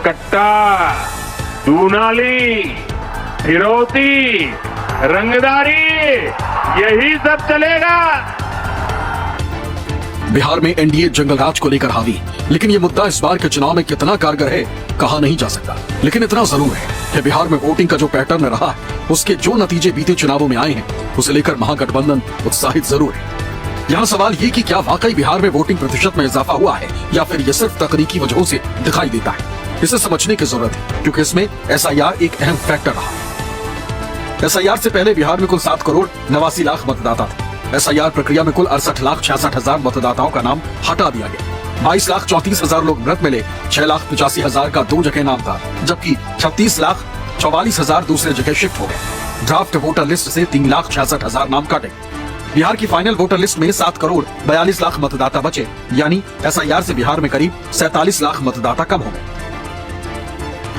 कट्टा, दूनाली, फिरौती, रंगदारी, यही सब चलेगा। बिहार में एनडीए जंगल राज को लेकर हावी, लेकिन ये मुद्दा इस बार के चुनाव में कितना कारगर है कहा नहीं जा सकता। लेकिन इतना जरूर है कि बिहार में वोटिंग का जो पैटर्न रहा है, उसके जो नतीजे बीते चुनावों में आए हैं, उसे लेकर महागठबंधन उत्साहित जरूर है। यहाँ सवाल ये कि क्या वाकई बिहार में वोटिंग प्रतिशत में इजाफा हुआ है या फिर ये सिर्फ तकनीकी वजहों से दिखाई देता है। इसे समझने की जरूरत है, क्योंकि इसमें एसआईआर एक अहम फैक्टर रहा। एसआईआर से पहले बिहार में कुल 7 करोड़ 89 लाख मतदाता थे। एसआईआर प्रक्रिया में कुल 68,66,000 मतदाताओं का नाम हटा दिया गया। 22,34,000 लोग मृत मिले। 6,85,000 का 2 जगह नाम था, जबकि 36,44,000 दूसरे जगह शिफ्ट हो गए। ड्राफ्ट वोटर लिस्ट से 3,66,000 नाम काटे। बिहार की फाइनल वोटर लिस्ट में 7 करोड़ 42 लाख मतदाता बचे, यानी एसआईआर से बिहार में करीब 47 लाख मतदाता कम हो गए।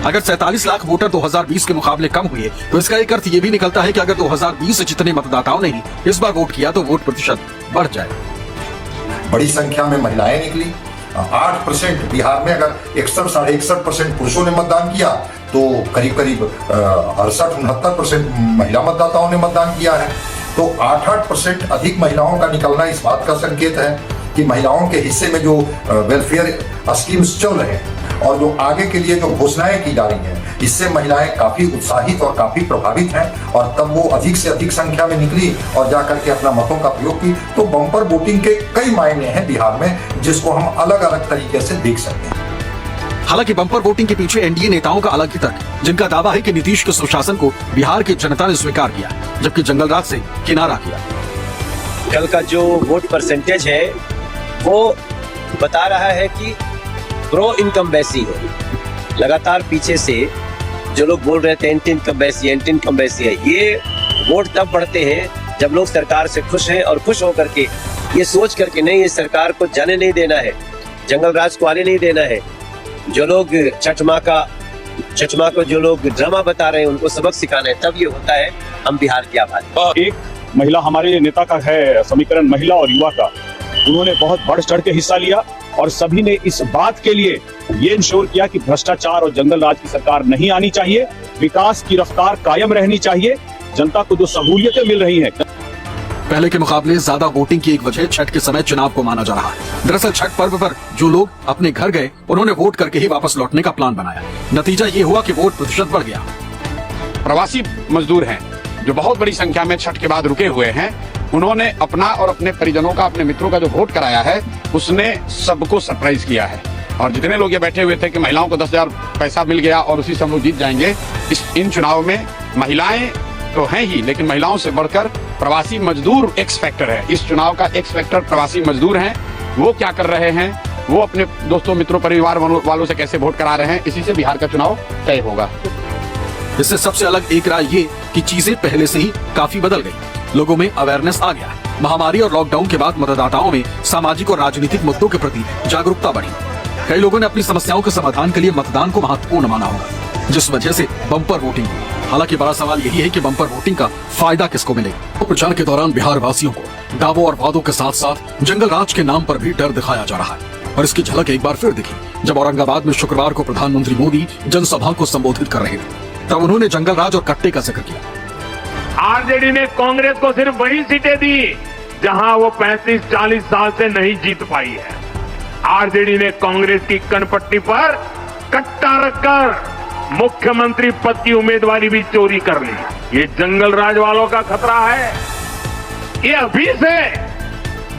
अगर 47 लाख वोटर 2020 के मुकाबले कम हुए, तो इसका एक अर्थ ये भी निकलता है कि अगर 2020 से जितने मतदाताओं ने ही इस बार वोट किया, तो वोट प्रतिशत बढ़ जाए। बड़ी संख्या में महिलाएं निकली। 8% बिहार में अगर 61 साढ़े 61% पुरुषों ने मतदान किया, तो करीब 68-69% महिला मतदाताओं ने मतदान किया है। तो 8% अधिक महिलाओं का निकलना इस बात का संकेत है कि महिलाओं के हिस्से में जो वेलफेयर स्कीम्स चल रहे हैं और जो आगे के लिए जो घोषणाएं की जा रही हैं, इससे महिलाएं काफी उत्साहित और काफी प्रभावित हैं। और तब वो अधिक से अधिक संख्या में निकली और जाकर के अपना मतों का प्रयोग की। तो बम्पर वोटिंग के कई मायने हैं बिहार में, जिसको हम अलग अलग तरीके से देख सकते हैं। हालांकि बम्पर वोटिंग के पीछे एनडीए नेताओं का अलग ही तर्क, जिनका दावा है कि नीतीश के सुशासन को बिहार की जनता ने स्वीकार किया, जबकि जंगल राज से किनारा किया। कल का जो वोट परसेंटेज है वो बता रहा है कि प्रो इनकम्बेंसी है। लगातार पीछे से जो लोग बोल रहे थे एंटी इनकम्बेंसी है, ये वोट तब बढ़ते हैं जब लोग सरकार से खुश हैं और खुश होकर के ये सोच करके नहीं, ये सरकार को जाने नहीं देना है, जंगल राज को आने नहीं देना है। जो लोग छठ माँ को जो लोग ड्रामा बता रहे हैं, उनको सबक सिखाना है, तब ये होता है। हम बिहार की आबादी। एक महिला हमारे नेता का है समीकरण महिला और युवा का, उन्होंने बहुत बढ़ चढ़ के हिस्सा लिया और सभी ने इस बात के लिए ये इंश्योर किया कि भ्रष्टाचार और जंगल राज की सरकार नहीं आनी चाहिए, विकास की रफ्तार कायम रहनी चाहिए, जनता को जो सहूलियतें मिल रही हैं। पहले के मुकाबले ज्यादा वोटिंग की एक वजह छठ के समय चुनाव को माना जा रहा है। दरअसल छठ पर्व पर जो लोग अपने घर गए, उन्होंने वोट करके ही वापस लौटने का प्लान बनाया। नतीजा ये हुआ कि वोट प्रतिशत बढ़ गया। प्रवासी मजदूर हैं जो बहुत बड़ी संख्या में छठ के बाद रुके हुए हैं, उन्होंने अपना और अपने परिजनों का, अपने मित्रों का जो वोट कराया है, उसने सबको सरप्राइज किया है। और जितने लोग ये बैठे हुए थे कि महिलाओं को 10,000 पैसा मिल गया और उसी से हम लोग जीत जाएंगे, इन चुनाव में महिलाएं तो हैं ही, लेकिन महिलाओं से बढ़कर प्रवासी मजदूर एक्स फैक्टर है। इस चुनाव का एक्स फैक्टर प्रवासी मजदूर हैं। वो क्या कर रहे हैं, वो अपने दोस्तों मित्रों परिवार वालों से कैसे वोट करा रहे हैं, इसी से बिहार का चुनाव तय होगा। इससे सबसे अलग एक राय ये कि चीजें पहले से ही काफी बदल गई। लोगों में अवेयरनेस आ गया। महामारी और लॉकडाउन के बाद मतदाताओं में सामाजिक और राजनीतिक मुद्दों के प्रति जागरूकता बढ़ी। कई लोगों ने अपनी समस्याओं के समाधान के लिए मतदान को महत्वपूर्ण माना होगा, जिस वजह से बम्पर वोटिंग हुई। हालांकि बड़ा सवाल यही है कि बम्पर वोटिंग का फायदा किसको मिलेगा। तो प्रचार के दौरान बिहार वासियों को दावों और वादों के साथ साथ जंगल राज के नाम पर भी डर दिखाया जा रहा है। और इसकी झलक एक बार फिर दिखी जब औरंगाबाद में शुक्रवार को प्रधानमंत्री मोदी जनसभा को संबोधित कर रहे थे। तब उन्होंने जंगल राज और कट्टे का जिक्र किया। आरजेडी ने कांग्रेस को सिर्फ वही सीटें दी जहां वो 35-40 साल से नहीं जीत पाई है। आरजेडी ने कांग्रेस की कनपट्टी पर कट्टा रखकर मुख्यमंत्री पद की उम्मीदवारी भी चोरी कर ली। ये जंगल राज वालों का खतरा है। ये अभी से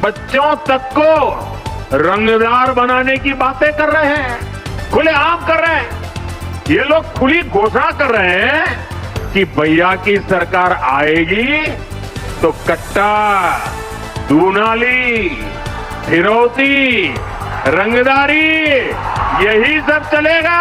बच्चों तक को रंगदार बनाने की बातें कर रहे हैं, खुलेआम कर रहे हैं। ये लोग खुली घोषणा कर रहे हैं कि भैया की सरकार आएगी तो कट्टा, दूनाली, फिरौती, रंगदारी, यही सब चलेगा।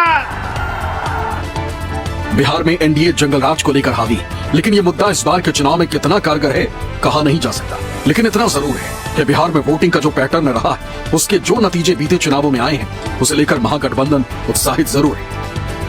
बिहार में एनडीए जंगल राज को लेकर हावी, लेकिन ये मुद्दा इस बार के चुनाव में कितना कारगर है कहा नहीं जा सकता। लेकिन इतना जरूर है कि बिहार में वोटिंग का जो पैटर्न रहा है, उसके जो नतीजे बीते चुनावों में आए हैं, उसे लेकर महागठबंधन उत्साहित जरूर है।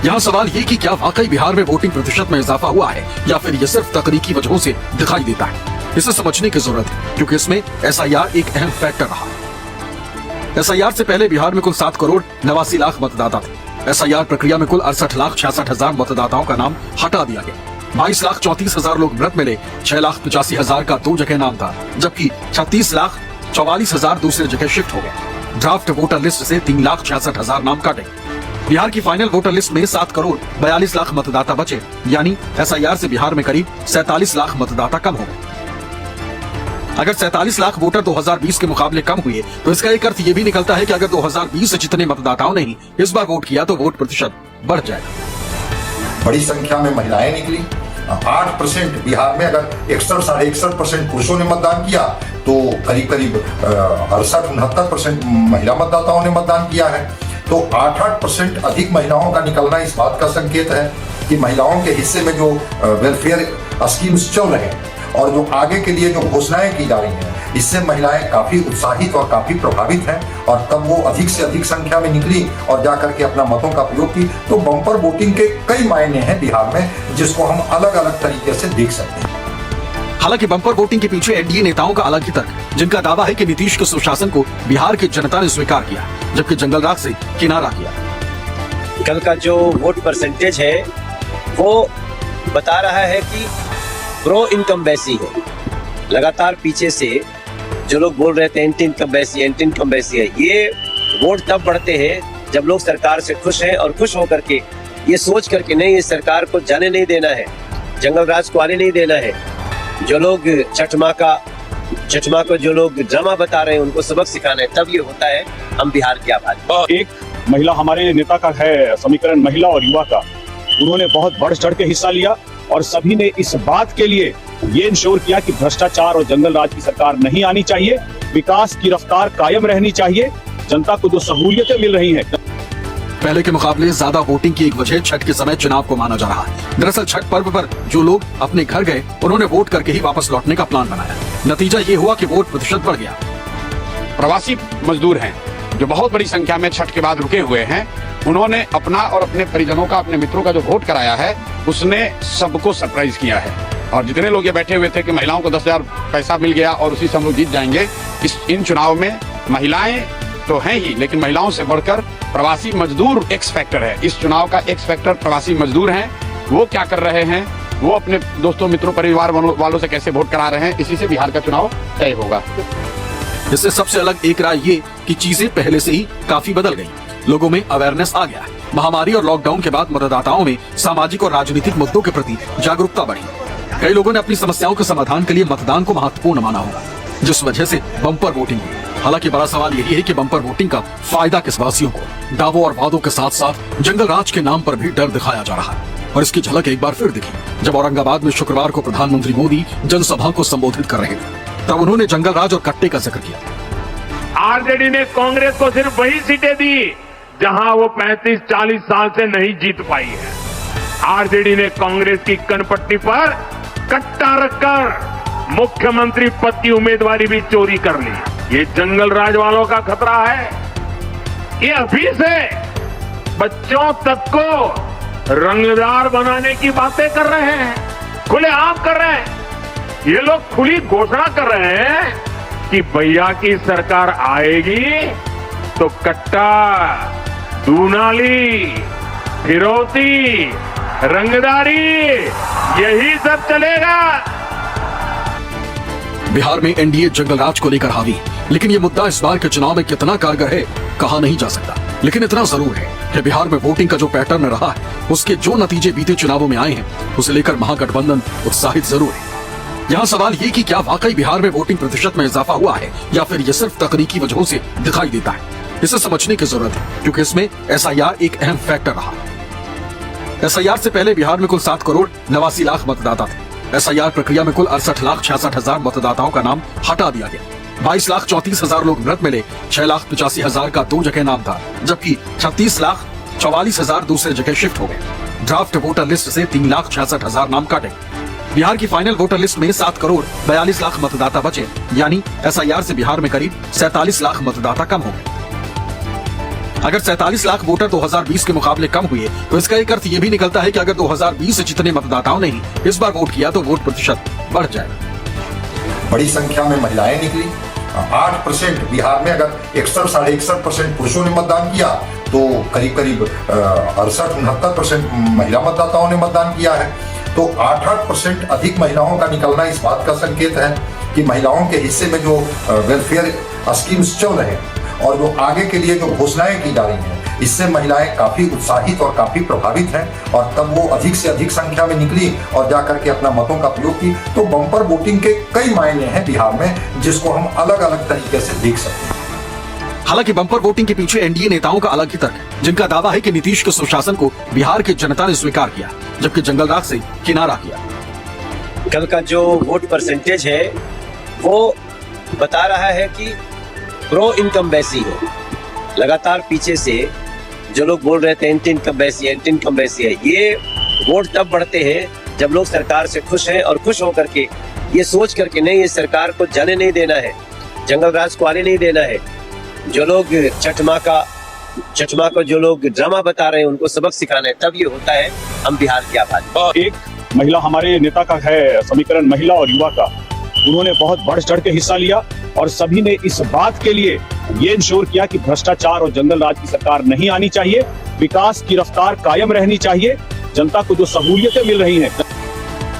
यहाँ सवाल ये कि क्या वाकई बिहार में वोटिंग प्रतिशत में इजाफा हुआ है या फिर ये सिर्फ तकनीकी वजहों से दिखाई देता है। इसे समझने की जरूरत है, क्योंकि इसमें एसआईआर एक अहम फैक्टर रहा। एसआईआर से पहले बिहार में कुल 7 करोड़ 89 लाख मतदाता थे। SIR प्रक्रिया में कुल 68,66,000 मतदाताओं का नाम हटा दिया गया। 22,34,000 लोग मृत मिले। 6,85,000 का 2 जगह नाम था, जबकि 36,44,000 दूसरी जगह शिफ्ट हो गए। ड्राफ्ट वोटर लिस्ट से 3,66,000 नाम काटे। बिहार की फाइनल वोटर लिस्ट में 7 करोड़ 42 लाख मतदाता बचे, यानी SIR से बिहार में करीब 47 लाख मतदाता कम हो गए। अगर 47 लाख वोटर 2020 के मुकाबले कम हुए तो इसका एक अर्थ ये भी निकलता है कि अगर 2020 से जितने मतदाताओं ने ही इस बार वोट किया तो वोट प्रतिशत बढ़ जाएगा। बड़ी संख्या में महिलाएं निकली। 8% बिहार में अगर 61-61.5% पुरुषों ने मतदान किया तो करीब करीब 68-69% महिला मतदाताओं ने मतदान किया है। तो 8% अधिक महिलाओं का निकलना इस बात का संकेत है कि महिलाओं के हिस्से में जो वेलफेयर स्कीम्स चल रहे हैं और जो आगे के लिए जो घोषणाएं की जा रही हैं, इससे महिलाएं काफी उत्साहित और काफी प्रभावित हैं और तब वो अधिक से अधिक संख्या में निकली और जाकर के अपना मतों का प्रयोग की। तो बम्पर वोटिंग के कई मायने हैं बिहार में, जिसको हम अलग अलग तरीके से देख सकते हैं। हालांकि बम्पर वोटिंग के पीछे एनडीए नेताओं का अलग ही तर्क, जिनका दावा है कि नीतीश के सुशासन को बिहार की जनता ने स्वीकार किया, जबकि जंगलराज से किनारा किया। कल का जो वोट परसेंटेज है वो बता रहा है कि प्रो इनकम्बेंसी है। लगातार पीछे से जो लोग बोल रहे थे एंटी इनकम्बेंसी है, ये वोट तब बढ़ते हैं जब लोग सरकार से खुश हैं और खुश होकर के ये सोच करके नहीं, इस सरकार को जाने नहीं देना है, जंगल राज को आने नहीं देना है। जो लोग छठ माँ को जो लोग ड्रामा बता रहे हैं उनको सबक सिखाना है, तब ये होता है। हम बिहार के आभारी। एक महिला हमारे नेता का है समीकरण महिला और युवा का, उन्होंने बहुत बढ़ चढ़ के हिस्सा लिया और सभी ने इस बात के लिए ये इंश्योर किया कि भ्रष्टाचार और जंगल राज की सरकार नहीं आनी चाहिए, विकास की रफ्तार कायम रहनी चाहिए, जनता को जो सहूलियतें मिल रही हैं। पहले के मुकाबले ज्यादा वोटिंग की एक वजह छठ के समय चुनाव को माना जा रहा है। दरअसल छठ पर्व पर जो लोग अपने घर गए उन्होंने वोट करके ही वापस लौटने का प्लान बनाया। नतीजा ये हुआ कि वोट प्रतिशत बढ़ गया। प्रवासी मजदूर हैं जो बहुत बड़ी संख्या में छठ के बाद रुके हुए हैं, उन्होंने अपना और अपने परिजनों का, अपने मित्रों का जो वोट कराया है उसने सबको सरप्राइज किया है। और जितने लोग ये बैठे हुए थे कि महिलाओं को 10,000 पैसा मिल गया और उसी से हम लोग जीत जाएंगे, इन चुनाव में महिलाएं तो हैं ही, लेकिन महिलाओं से बढ़कर प्रवासी मजदूर एक्स फैक्टर है। इस चुनाव का एक्स फैक्टर प्रवासी मजदूर हैं। वो क्या कर रहे हैं, वो अपने दोस्तों मित्रों परिवार वालों से कैसे वोट करा रहे हैं, इसी से बिहार का चुनाव तय होगा। इससे सबसे अलग एक राय ये कि चीजें पहले से ही काफी बदल गई। लोगों में अवेयरनेस आ गया है। महामारी और लॉकडाउन के बाद मतदाताओं में सामाजिक और राजनीतिक मुद्दों के प्रति जागरूकता बढ़ी। कई लोगों ने अपनी समस्याओं के समाधान के लिए मतदान को महत्वपूर्ण माना होगा, जिस वजह से बम्पर वोटिंग हुई। हालांकि बड़ा सवाल यही है कि बम्पर वोटिंग का फायदा किस वासियों को। दावों और वादों के साथ साथ जंगल राज के नाम पर भी डर दिखाया जा रहा है और इसकी झलक एक बार फिर दिखी जब औरंगाबाद में शुक्रवार को प्रधानमंत्री मोदी जनसभा को संबोधित कर रहे थे। तब उन्होंने जंगल राज और कट्टे का जिक्र किया। आरजेडी ने कांग्रेस को सिर्फ वही सीटें दी जहां वो 35-40 साल से नहीं जीत पाई है। आरजेडी ने कांग्रेस की कनपट्टी पर कट्टा रखकर मुख्यमंत्री पद की उम्मीदवारी भी चोरी कर ली। ये जंगल राज वालों का खतरा है। ये अभी से बच्चों तक को रंगदार बनाने की बातें कर रहे हैं, खुलेआम कर रहे हैं। ये लोग खुली घोषणा कर रहे हैं कि भैया की सरकार आएगी तो कट्टा, दूनाली, फिरौती, रंगदारी, यही सब चलेगा। बिहार में एनडीए जंगल राज को लेकर हावी, लेकिन ये मुद्दा इस बार के चुनाव में कितना कारगर है कहा नहीं जा सकता। लेकिन इतना जरूर है कि बिहार में वोटिंग का जो पैटर्न रहा है, उसके जो नतीजे बीते चुनावों में आए हैं, उसे लेकर महागठबंधन उत्साहित जरूर है। यहाँ सवाल ये कि क्या वाकई बिहार में वोटिंग प्रतिशत में इजाफा हुआ है या फिर ये सिर्फ तकनीकी वजहों से दिखाई देता है। इसे समझने की जरूरत है क्योंकि इसमें SIR एक अहम फैक्टर रहा। SIR से पहले बिहार में कुल 7 करोड़ 89 लाख मतदाता थे। SIR प्रक्रिया में कुल 68,66,000 मतदाताओं का नाम हटा दिया गया। 22,34,000 लोग मृत मिले। 6,85,000 का 2 जगह नाम था, जबकि 36,44,000 दूसरे जगह शिफ्ट हो गए। ड्राफ्ट वोटर लिस्ट से 3,66,000 नाम काटे। बिहार की फाइनल वोटर लिस्ट में 7 करोड़ 42 लाख मतदाता बचे, यानी SIR से बिहार में करीब 47 लाख मतदाता कम हो गए। अगर 47 लाख वोटर 2020 के मुकाबले कम हुए तो इसका एक अर्थ ये भी निकलता है कि अगर 2020 से जितने मतदाताओं ने ही इस बार वोट किया तो वोट प्रतिशत बढ़ जाएगा। बड़ी संख्या में महिलाएं निकली। 8% बिहार में अगर 61-61.5% पुरुषों ने मतदान किया तो करीब करीब 68-69% महिला मतदाताओं ने मतदान किया है। तो 8% अधिक महिलाओं का निकलना इस बात का संकेत है कि महिलाओं के हिस्से में जो वेलफेयर स्कीम्स चल रहे हैं और जो आगे के लिए जो घोषणाएं की जा रही हैं, इससे महिलाएं काफी उत्साहित और काफी प्रभावित हैं और तब वो अधिक से अधिक संख्या में निकली और जाकर के अपना मतों का प्रयोग की। तो बम्पर वोटिंग के कई मायने हैं बिहार में, जिसको हम अलग अलग तरीके से देख सकते हैं। हालांकि बम्पर वोटिंग के पीछे एनडीए नेताओं का अलग ही तर्क है, जिनका दावा है कि नीतीश के सुशासन को बिहार की जनता ने स्वीकार किया, जबकि जंगल राज से किनारा किया। कल का जो वोट परसेंटेज है वो बता रहा है कि प्रो इनकम्बेंसी है। लगातार पीछे से जो लोग बोल रहे थे एंटी इनकम्बेंसी है, ये वोट तब बढ़ते हैं जब लोग सरकार से खुश हैं और खुश होकर के ये सोच करके नहीं, ये सरकार को जाने नहीं देना है, जंगल राज को आने नहीं देना है। जो लोग छठ माँ को जो लोग ड्रामा बता रहे हैं उनको सबक सिखाना है, तब ये होता है। हम बिहार की आबादी एक महिला हमारे नेता का है समीकरण महिला और युवा का, उन्होंने बहुत बढ़ चढ़ के हिस्सा लिया और सभी ने इस बात के लिए ये इंश्योर किया कि भ्रष्टाचार और जंगल राज की सरकार नहीं आनी चाहिए, विकास की रफ्तार कायम रहनी चाहिए, जनता को जो सहूलियतें मिल रही हैं।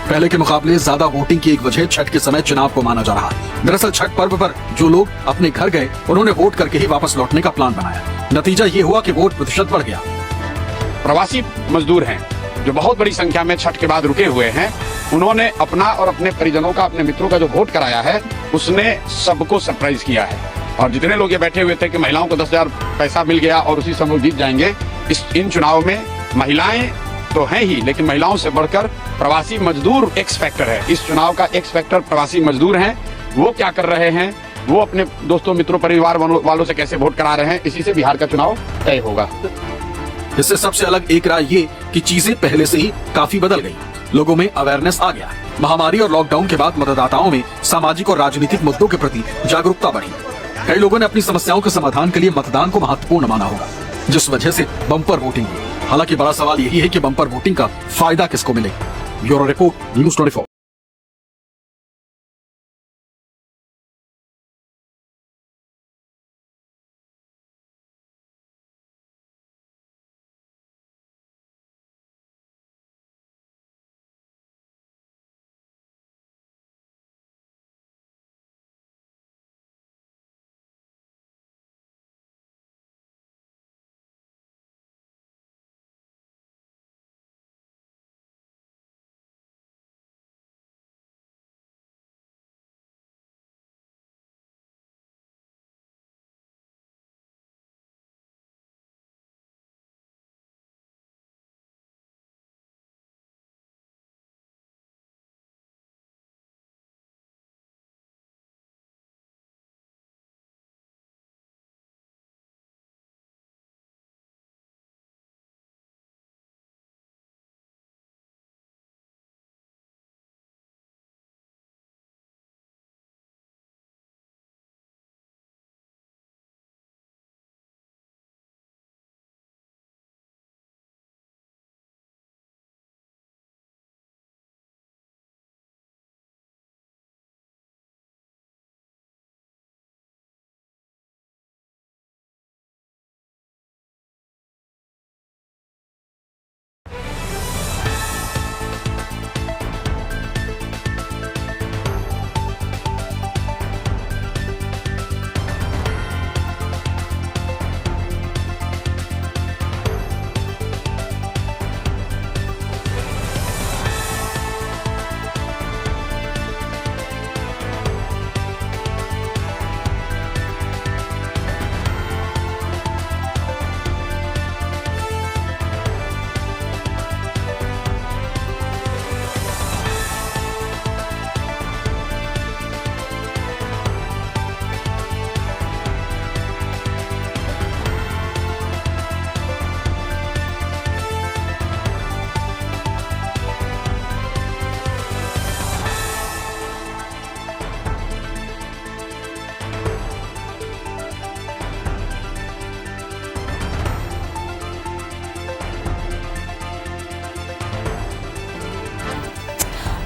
पहले के मुकाबले ज्यादा वोटिंग की एक वजह छठ के समय चुनाव को माना जा रहा है। दरअसल छठ पर्व पर जो लोग अपने घर गए उन्होंने वोट करके ही वापस लौटने का प्लान बनाया। नतीजा ये हुआ कि वोट प्रतिशत बढ़ गया। प्रवासी मजदूर हैं जो बहुत बड़ी संख्या में छठ के बाद रुके हुए हैं, उन्होंने अपना और अपने परिजनों का, अपने मित्रों का जो वोट कराया है उसने सबको सरप्राइज किया है। और जितने लोग ये बैठे हुए थे कि महिलाओं को 10,000 पैसा मिल गया और उसी समय जीत जाएंगे, इन चुनाव में महिलाएं तो हैं ही, लेकिन महिलाओं से बढ़कर प्रवासी मजदूर एक्स फैक्टर है। इस चुनाव का एक्स फैक्टर प्रवासी मजदूर हैं। वो क्या कर रहे हैं, वो अपने दोस्तों मित्रों परिवार वालों से कैसे वोट करा रहे हैं, इसी से बिहार का चुनाव तय होगा। इससे सबसे अलग एक राय ये कि चीजें पहले से ही काफी बदल गई। लोगों में अवेयरनेस आ गया। महामारी और लॉकडाउन के बाद मतदाताओं में सामाजिक और राजनीतिक मुद्दों के प्रति जागरूकता बढ़ी। कई लोगों ने अपनी समस्याओं के समाधान के लिए मतदान को महत्वपूर्ण माना होगा, जिस वजह से बम्पर वोटिंग हुई। हालांकि बड़ा सवाल यही है कि बम्पर वोटिंग का फायदा किसको मिलेगा। Bureau report, news 24।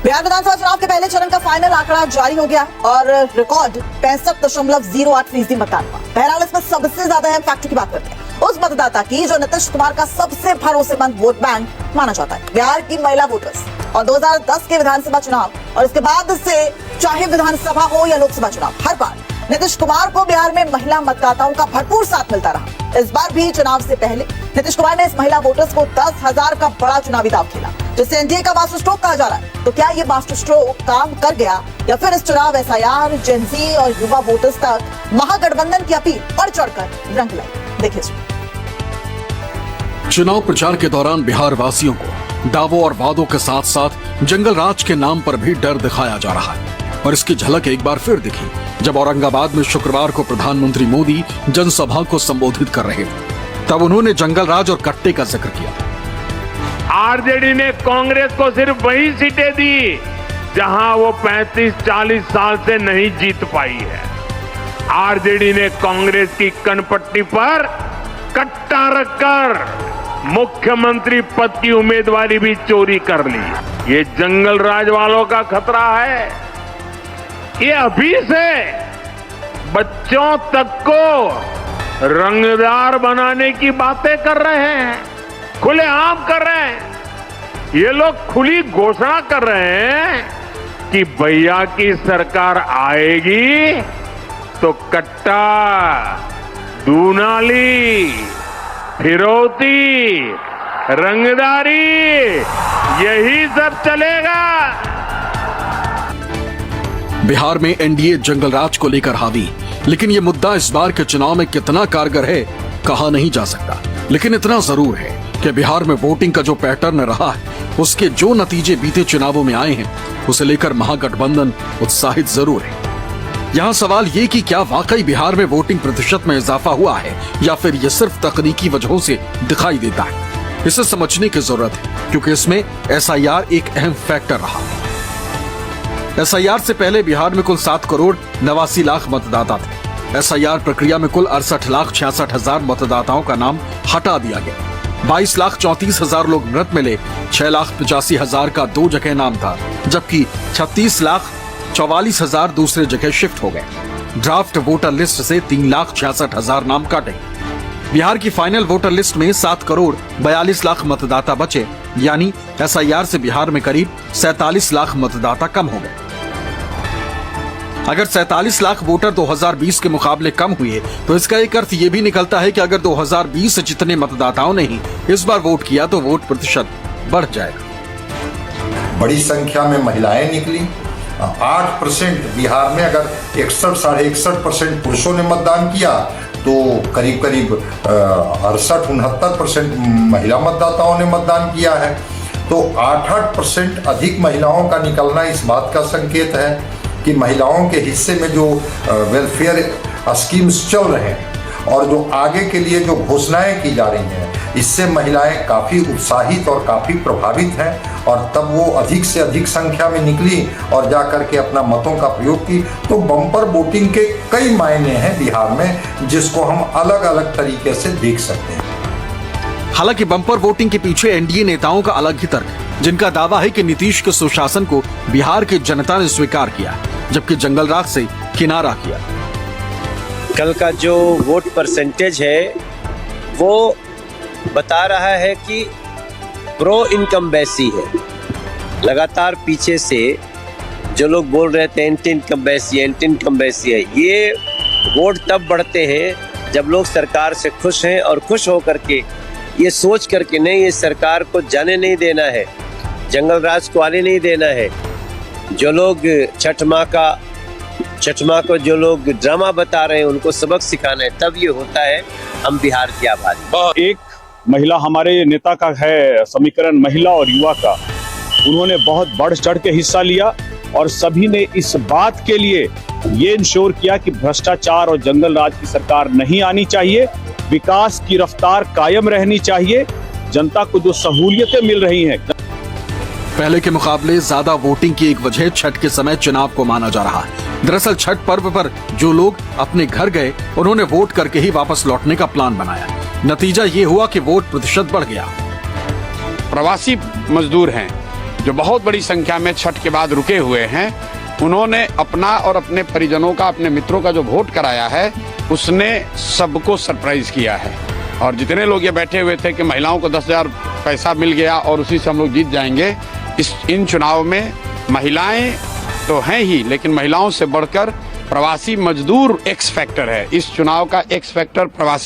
बिहार विधानसभा चुनाव के पहले चरण का फाइनल आंकड़ा जारी हो गया और रिकॉर्ड 65.08% मतदान हुआ। बहरहाल इसमें सबसे ज्यादा अहम फैक्टर की बात करते हैं। उस मतदाता की जो नीतीश कुमार का सबसे भरोसेमंद वोट बैंक माना जाता है, बिहार की महिला वोटर्स। और 2010 के विधानसभा चुनाव और इसके बाद से चाहे विधानसभा हो या लोकसभा चुनाव, हर बार नीतीश कुमार को बिहार में महिला मतदाताओं का भरपूर साथ मिलता रहा। इस बार भी चुनाव से पहले नीतीश कुमार ने इस महिला वोटर्स को 10,000 का बड़ा चुनावी दाव खेला, जिसे एनडीए का मास्टर स्ट्रोक कहा जा रहा है। तो क्या ये मास्टर स्ट्रोक काम कर गया या फिर इस चुनाव एसआईआर, जेनजी और युवा वोटर्स तक महागठबंधन की अपील बढ़ चढ़कर रंग लाई? देखिए चुनाव प्रचार के दौरान बिहार वासियों को दावों और वादों के साथ साथ जंगल राज के नाम पर भी डर दिखाया जा रहा है। और इसकी झलक एक बार फिर दिखी जब औरंगाबाद में शुक्रवार को प्रधानमंत्री मोदी जनसभा को संबोधित कर रहे थे। तब उन्होंने जंगल राज और कट्टे का जिक्र किया। आरजेडी ने कांग्रेस को सिर्फ वही सीटें दी जहां वो 35-40 साल से नहीं जीत पाई है। आरजेडी ने कांग्रेस की कनपट्टी पर कट्टा रखकर मुख्यमंत्री पद की उम्मीदवारी भी चोरी कर ली। ये जंगल राज वालों का खतरा है। ये अभी से बच्चों तक को रंगदार बनाने की बातें कर रहे हैं, खुलेआम कर रहे हैं। ये लोग खुली घोषणा कर रहे हैं कि भैया की सरकार आएगी तो कट्टा, दूनाली, फिरौती, रंगदारी यही सब चलेगा। बिहार में एनडीए जंगल राज को लेकर हावी, लेकिन ये मुद्दा इस बार के चुनाव में कितना कारगर है कहा नहीं जा सकता। लेकिन इतना जरूर है कि बिहार में वोटिंग का जो पैटर्न रहा है, उसके जो नतीजे बीते चुनावों में आए हैं, उसे लेकर महागठबंधन उत्साहित जरूर है। यहाँ सवाल ये कि क्या वाकई बिहार में वोटिंग प्रतिशत में इजाफा हुआ है या फिर ये सिर्फ तकनीकी वजहों से दिखाई देता है। इसे समझने की जरूरत है क्योंकि इसमें एसआईआर एक अहम फैक्टर रहा। एसआईआर से पहले बिहार में कुल 7 करोड़ 89 लाख मतदाता थे। एसआईआर प्रक्रिया में कुल 68,66,000 मतदाताओं का नाम हटा दिया गया। 22,34,000 लोग मृत मिले। 6,85,000 का 2 जगह नाम था, जबकि 36,44,000 दूसरे जगह शिफ्ट हो गए। ड्राफ्ट वोटर लिस्ट से 3,66,000 नाम काटे। बिहार की फाइनल वोटर लिस्ट में 7 करोड़ 42 लाख मतदाता बचे, यानी एसआईआर से बिहार में करीब 47 लाख मतदाता कम हो गए। अगर 47 लाख वोटर 2020 के मुकाबले कम हुए तो इसका एक अर्थ ये भी निकलता है कि अगर 2020 से जितने मतदाताओं ने ही इस बार वोट किया तो वोट प्रतिशत बढ़ जाएगा। बड़ी संख्या में महिलाएं निकली। 8% बिहार में अगर 61-61.5% पुरुषों ने मतदान किया तो करीब 68-69% महिला मतदाताओं ने मतदान किया है। तो 8% अधिक महिलाओं का निकलना इस बात का संकेत है कि महिलाओं के हिस्से में जो वेलफेयर स्कीम्स चल रहे हैं और जो आगे के लिए जो घोषणाएं की जा रही हैं, इससे महिलाएं काफ़ी उत्साहित और काफ़ी प्रभावित हैं। और तब वो अधिक से अधिक संख्या में निकली और जा कर के अपना मतों का प्रयोग की। तो बम्पर वोटिंग के कई मायने हैं बिहार में, जिसको हम अलग अलग तरीके से देख सकते हैं। हालांकि बम्पर वोटिंग के पीछे एनडीए नेताओं का अलग ही तर्क है, जिनका दावा है कि नीतीश के सुशासन को बिहार की जनता ने स्वीकार किया, जबकि जंगल राज से किनारा किया। कल का जो वोट परसेंटेज है वो बता रहा है कि प्रो इनकम्बेंसी है। लगातार पीछे से जो लोग बोल रहे थे एंटी इनकम्बेंसी है, ये वोट तब बढ़ते हैं जब लोग सरकार से खुश हैं और खुश होकर के ये सोच करके नहीं, ये सरकार को जाने नहीं देना है, जंगल राज को आने नहीं देना है। जो लोग छठ माँ को जो लोग ड्रामा बता रहे हैं उनको सबक सिखाना है, तब ये होता है। हम बिहार के आभारी। एक महिला हमारे नेता का है समीकरण महिला और युवा का, उन्होंने बहुत बढ़ चढ़ के हिस्सा लिया और सभी ने इस बात के लिए ये इंश्योर किया कि भ्रष्टाचार और जंगल राज की सरकार नहीं आनी चाहिए, विकास की रफ्तार कायम रहनी चाहिए, जनता को जो सहूलियतें मिल रही हैं। पहले के मुकाबले ज्यादा वोटिंग की एक वजह छठ के समय चुनाव को माना जा रहा है। दरअसल छठ पर्व पर जो लोग अपने घर गए, उन्होंने वोट करके ही वापस लौटने का प्लान बनाया। नतीजा ये हुआ कि वोट प्रतिशत बढ़ गया। प्रवासी मजदूर हैं जो बहुत बड़ी संख्या में छठ के बाद रुके हुए हैं, उन्होंने अपना और अपने परिजनों का, अपने मित्रों का जो वोट कराया है, उसने सबको सरप्राइज किया है। और जितने लोग ये बैठे हुए थे कि महिलाओं को 10,000 पैसा मिल गया और उसी से हम लोग जीत जाएंगे, इन चुनाव में महिलाएं तो हैं ही, लेकिन महिलाओं से बढ़कर प्रवासी मजदूर एक्स फैक्टर है। इस चुनाव का एक्स फैक्टर प्रवासी